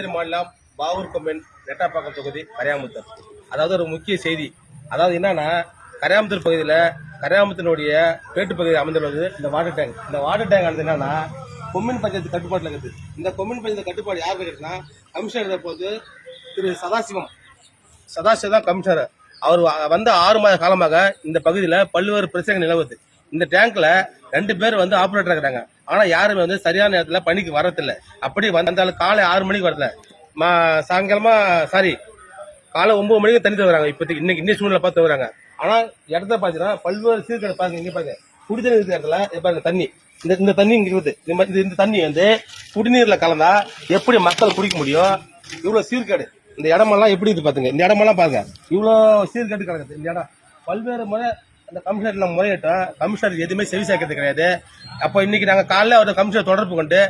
புதுச்சேரி மாநிலம் பாவூர் கொம்யூன் ரெட்டாப்பாக்கம் தொகுதி கரையாமுத்தூர். அதாவது ஒரு முக்கிய செய்தி. அதாவது என்னன்னா, கரையாமுத்தூர் பகுதியில் கரையாமுத்தனுடைய பேட்டு பகுதியில் அமைந்துள்ளது இந்த வாட்டர் டேங்க். இந்த வாட்டர் டேங்க் ஆனது என்னன்னா கொம்யூன் பஞ்சாயத்து கட்டுப்பாட்டில் இருக்குது. இந்த கொம்யூன் பஞ்சாயத்து கட்டுப்பாடு யார் கேட்டுன்னா கமிஷனர் போது திரு சதாசிவம் தான் கமிஷனர். அவர் வந்து 6 மாத காலமாக இந்த பகுதியில் பல்வேறு பிரச்சனைகள் நிலவுது. இந்த டேங்க்ல 2 பேர் வந்து ஆபரேட்டர் இருக்கிறாங்க. ஆனா யாருமே வந்து சரியான நேரத்துல பணிக்கு வரதில்லை. அப்படி வந்தாலும் காலை 6 மணிக்கு வரல, சாயங்காலமா காலை 9 மணிக்கு தண்ணி தருவாங்க. இப்போதைக்கு இன்னைக்கு சூழ்நிலை பார்த்து வராங்க. ஆனா இடத்த பாத்தீங்கன்னா பல்வேறு சீர்கேடு பாருங்க. இங்க பாருங்க, குடிநீர் இருக்கிற இடத்துல பாருங்க தண்ணி, இந்த தண்ணி இங்க இருக்குது. இந்த தண்ணி வந்து குடிநீர்ல கலந்தா எப்படி மக்கள் குடிக்க முடியும்? இவ்வளவு சீர்கேடு. இந்த இடமெல்லாம் எப்படி இது பாத்துங்க. இந்த இடமெல்லாம் பாருங்க, இவ்வளவு சீர்கேடு கிடக்குது. இந்த இடம் பல்வேறு முறை அந்த கமிஷனர் முறையிட்டோம். கமிஷனர் எதுவுமே செவி சாய்க்கிறது கிடையாது. அப்போ இன்னைக்கு நாங்க காலைல ஒரு கமிஷனர் தொடர்பு கொண்டு,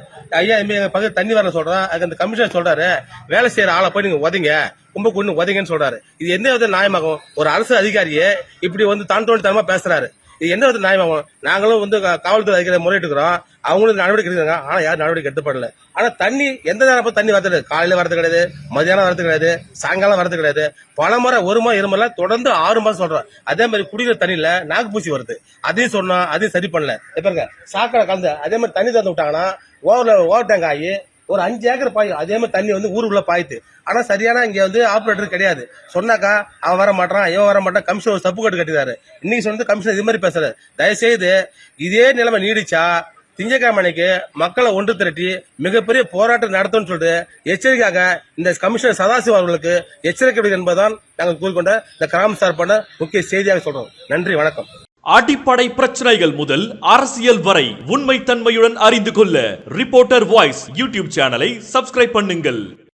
ஐயா எங்க பகுதி தண்ணி வரல சொல்றோம். அதுக்கு அந்த கமிஷனர் சொல்றாரு, வேலை செய்யற ஆளை போய் நீங்க உதைங்க, கும்பகொண்டு உதைங்கன்னு சொல்றாரு. இது எந்த வித நியாயமாகும்? ஒரு அரசு அதிகாரியே இப்படி வந்து தனமா பேசுறாரு. இது எந்த வித நியாயமாகும்? நாங்களும் வந்து காவல்துறை அதிகாரி முறையிட்டுக்கிறோம், அவங்களும் நடவடிக்கை எடுக்கிறாங்க. ஆனா யாரும் நடவடிக்கை எடுத்துப்படல. ஆனா தண்ணி எந்த நேரம் தண்ணி வரது, காலையில வரது கிடையாது, மதியானம் வரது கிடையாது, சாயங்காலம் வரது கிடையாது. பல முறை 1 முறை 2 முறை தொடர்ந்து 6 மாசம் சொல்றோம். அதே மாதிரி குடிக்கிற தண்ணியில நாக்குப்பூச்சி வருது. அதையும் சொன்னோம், அதையும் சரி பண்ணல. பாருங்க, சாக்கடை கலந்து அதே மாதிரி தண்ணி திறந்து விட்டாங்கன்னா ஓவர் டேங்க் ஆகி ஒரு 5 ஏக்கர் பாயும். அதே மாதிரி தண்ணி வந்து ஊருக்குள்ள பாயுது. ஆனா சரியான இங்க வந்து ஆபரேட்டர் கிடையாது. சொன்னாக்கா அவன் வர மாட்டான், இவன் வர மாட்டான். கமிஷனர் ஒரு தப்பு கட்டு கட்டினாரு. இன்னைக்கு சொன்னது கமிஷனர் இது மாதிரி பேசுறாரு. தயவுசெய்து இதே நிலைமை நீடிச்சா திங்கட்கிழமைக்கு மக்களை ஒன்று திரட்டி மிகப்பெரிய போராட்டம் நடத்தும் சொல்லிட்டு எச்சரிக்கையாக இந்த கமிஷனர் சதாசிவம் அவர்களுக்கு எச்சரிக்கை என்பதுதான் நாங்கள் கூறிக்கொண்ட இந்த கிராம சார்பான முக்கிய செய்தியாக சொல்றோம். நன்றி, வணக்கம். அடிப்படை பிரச்சனைகள் முதல் அரசியல் வரை உண்மை தன்மையுடன் அறிந்து கொள்ள ரிப்போர்ட்டர் வாய்ஸ் யூடியூப் சேனலை சப்ஸ்கிரைப் பண்ணுங்கள்.